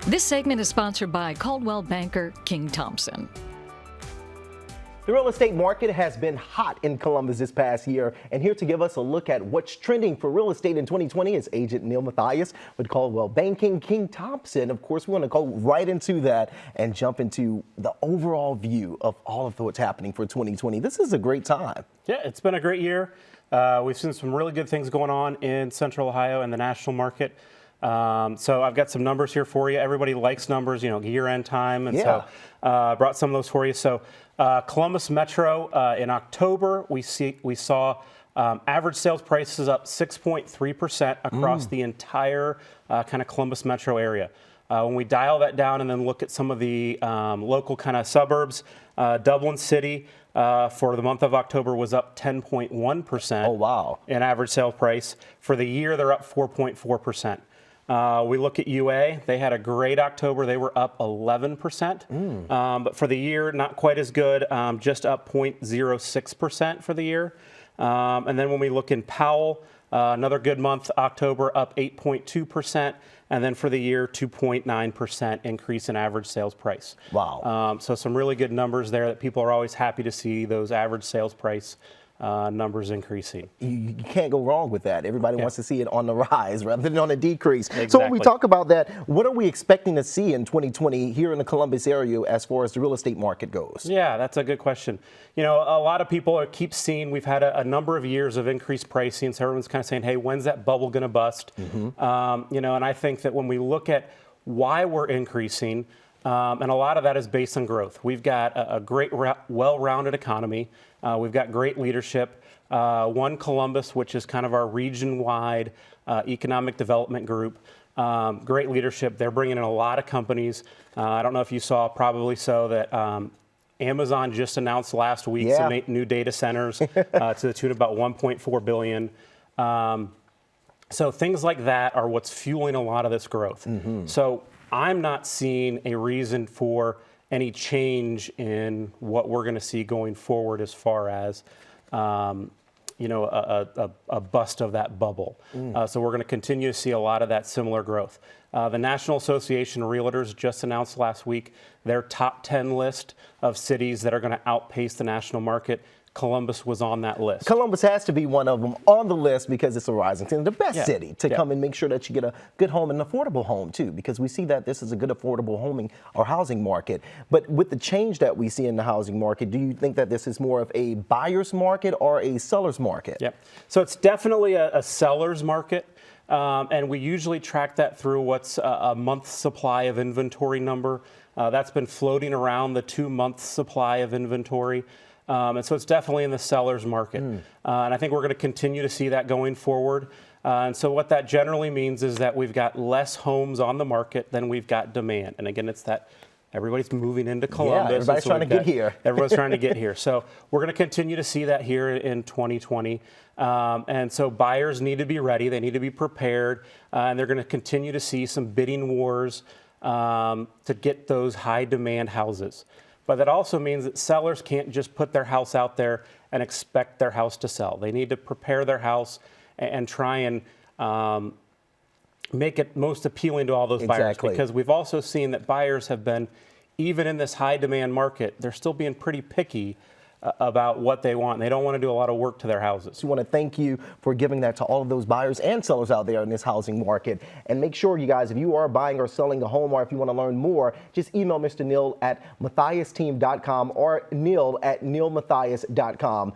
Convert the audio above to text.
This segment is sponsored by Coldwell banker King Thompson. The real estate market has been hot in Columbus this past year, and here to give us a look at what's trending for real estate in 2020 is agent Neil Mathias with Coldwell Banking. King Thompson, of course, we want to go right into that and jump into the overall view of all of what's happening for 2020. This is a great time. Yeah, it's been a great year. We've seen some really good things going on in Central Ohio and the national market. So I've got some numbers here for you. Everybody likes numbers, you know, year-end time, and so I brought some of those for you. So Columbus Metro in October, we saw average sales prices up 6.3% across the entire kind of Columbus Metro area. When we dial that down and then look at some of the local kind of suburbs, Dublin City for the month of October was up 10.1%. Oh, wow. In average sales price. For the year, they're up 4.4%. We look at UA. They had a great October. They were up 11%. But for the year, not quite as good, just up 0.06% for the year. And then when we look in Powell, another good month, October, up 8.2%. And then for the year, 2.9% increase in average sales price. Wow. So some really good numbers there that people are always happy to see, those average sales price numbers increasing. You can't go wrong with that. Everybody wants to see it on the rise rather than on a decrease. Exactly. So when we talk about that, what are we expecting to see in 2020 here in the Columbus area as far as the real estate market goes? Yeah, that's a good question. You know, a lot of people keep seeing we've had a number of years of increased pricing, so everyone's kind of saying, hey, when's that bubble going to bust? You know, and I think that when we look at why we're increasing, and a lot of that is based on growth. We've got a great, well-rounded economy. We've got great leadership. One Columbus, which is kind of our region-wide economic development group. Great leadership. They're bringing in a lot of companies. I don't know if you saw, probably so, that Amazon just announced last week some new data centers to the tune of about $1.4 billion. So things like that are what's fueling a lot of this growth. So I'm not seeing a reason for any change in what we're going to see going forward as far as, you know, a bust of that bubble. So we're going to continue to see a lot of that similar growth. The National Association of Realtors just announced last week their top 10 list of cities that are going to outpace the national market. Columbus was on that list. Columbus has to be one of them on the list because it's a rising city, the best city to come and make sure that you get a good home and an affordable home too, because we see that this is a good affordable homing or housing market. But with the change that we see in the housing market, do you think that this is more of a buyer's market or a seller's market? Yep. So it's definitely a seller's market. And we usually track that through what's a month's supply of inventory number. That's been floating around the 2-month supply of inventory. And so it's definitely in the seller's market. And I think we're going to continue to see that going forward. And so what that generally means is that we've got less homes on the market than we've got demand. And again, it's that everybody's moving into Columbus. Yeah, everybody's trying to get here. Everyone's trying to get here. So we're going to continue to see that here in 2020. And so buyers need to be ready. They need to be prepared. And they're going to continue to see some bidding wars to get those high demand houses. But that also means that sellers can't just put their house out there and expect their house to sell. They need to prepare their house and try and make it most appealing to all those buyers. Because we've also seen that buyers have been, even in this high demand market, they're still being pretty picky about what they want. They don't want to do a lot of work to their houses. We want to thank you for giving that to all of those buyers and sellers out there in this housing market. And make sure, you guys, if you are buying or selling a home, or if you want to learn more, just email Mr. Neil at mathiasteam.com or Neil at neilmathias.com.